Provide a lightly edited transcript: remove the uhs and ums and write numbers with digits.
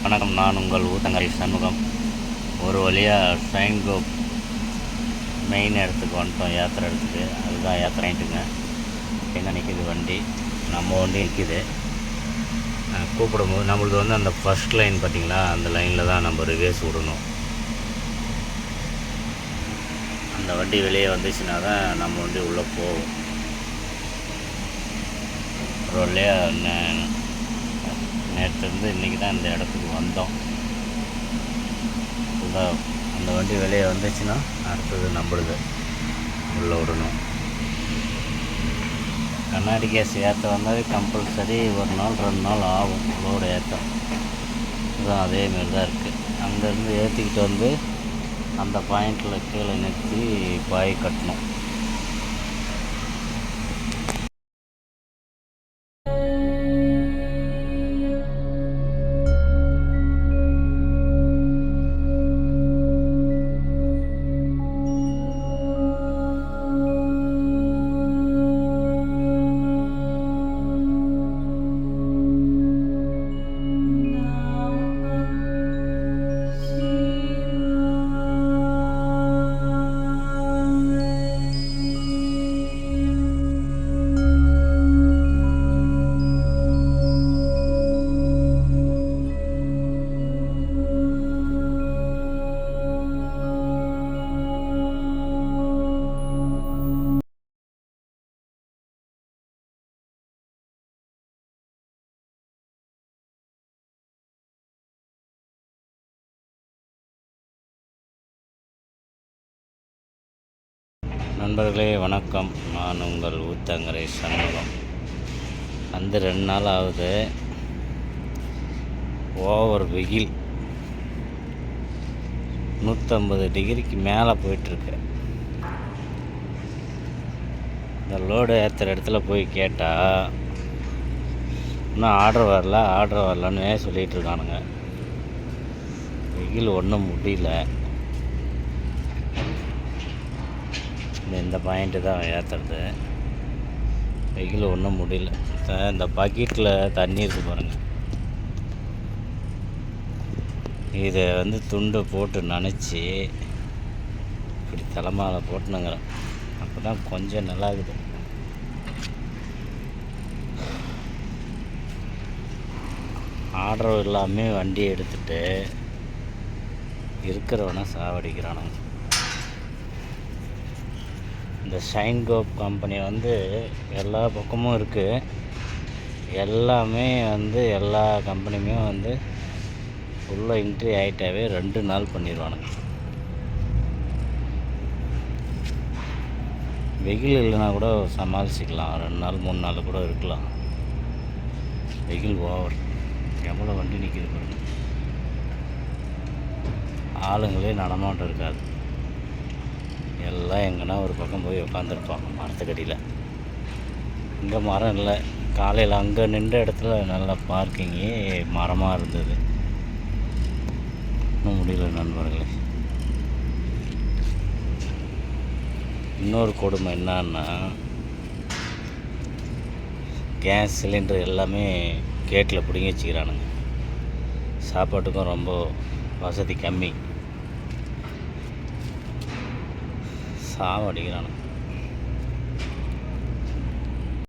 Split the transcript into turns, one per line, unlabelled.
வணக்கம். நான் உங்கள் ஊத்தங்கரை சண்முகம். ஒரு வழியாக சைன்கோப் மெயின் இடத்துக்கு வந்துட்டோம், யாத்திரை இடத்துக்கு. அதுதான் யாத்திரைன்ட்டுங்க. என்ன நிற்கிது வண்டி, நம்ம வண்டி நிற்கிது. கூப்பிடும்போது நம்மளுக்கு வந்து அந்த ஃபஸ்ட் லைன் பார்த்திங்களா, அந்த லைனில் தான் நம்ம ரிவேஸ் விடணும். அந்த வண்டி வெளியே வந்துச்சுன்னா தான் நம்ம வண்டி உள்ளே போகும். ஒரு வழியாக நேற்றுலேருந்து இன்றைக்கி தான் இந்த இடத்துக்கு வந்தோம். அந்த வண்டி வெளியே வந்துச்சுன்னா அடுத்தது நம்மளுது உள்ளே விடணும். கண்ணாடி கேஸ் ஏற்ற வந்தால் கம்பல்சரி ஒரு நாள் 2 நாள் ஆகும் லோடு ஏற்ற. இதுதான் அதேமாரி தான் இருக்குது. அங்கேருந்து ஏற்றிக்கிட்டு வந்து அந்த பாயிண்டில் கீழே நிறுத்தி பாய் கட்டணும். நண்பர்களே வணக்கம். நான் உங்கள் ஊத்தங்கரை சண்முகம். வந்து 2 நாள் ஆகுது. ஓவர் வெயில், 150 டிகிரிக்கு மேலே போயிட்டுருக்கு. இந்த லோடு ஏற்றுற இடத்துல போய் கேட்டால் இன்னும் ஆர்டர் வரலன்னு சொல்லிகிட்டு இருக்கானுங்க. வெயில் ஒன்றும் முடியல. இந்த பாயிண்ட்டு தான் ஏற்றுறது. வெயில் ஒன்றும் முடியல. இந்த பக்கெட்டில் தண்ணி இருக்குது பாருங்கள். இதை வந்து துண்டை போட்டு நனைச்சி இப்படி தலைமாலை போட்டுனுங்கிறேன். அப்போ தான் கொஞ்சம் நல்லாகுது. ஆர்டர் எல்லாமே வண்டியை எடுத்துகிட்டு இருக்கிறவனை சாவடிக்கிறானுங்க. இந்த சைன்கோப் கம்பெனி வந்து எல்லா பக்கமும் இருக்குது. எல்லாமே வந்து எல்லா கம்பெனியுமே வந்து உள்ளே என்ட்ரி ஆகிட்டாவே 2 நாள் பண்ணிடுவானுங்க. வெயில் இல்லைன்னா கூட சமாளிச்சிக்கலாம், 2 நாள் 3 நாள் கூட இருக்கலாம். வெயில் ஓவர். எவ்வளோ வண்டி நிற்கிது பாருங்க. ஆளுங்களே நடமாட்டம் இருக்காது. எல்லாம் எங்கன்னா ஒரு பக்கம் போய் உட்காந்துருப்பாங்க மரத்துக்கடியில். இங்கே மரம் இல்லை. காலையில் அங்கே நின்ற இடத்துல நல்லா பார்க்கிங்கு மரமாக இருந்தது. இன்னும் முடியல நண்பர்களே. இன்னொரு கொடுமை என்னன்னா, கேஸ் சிலிண்டர் எல்லாமே கேட்டில் பிடிங்கி வச்சுக்கிறானுங்க. சாப்பாட்டுக்கும் ரொம்ப வசதி கம்மி. சாவடிக்கிறானுங்க.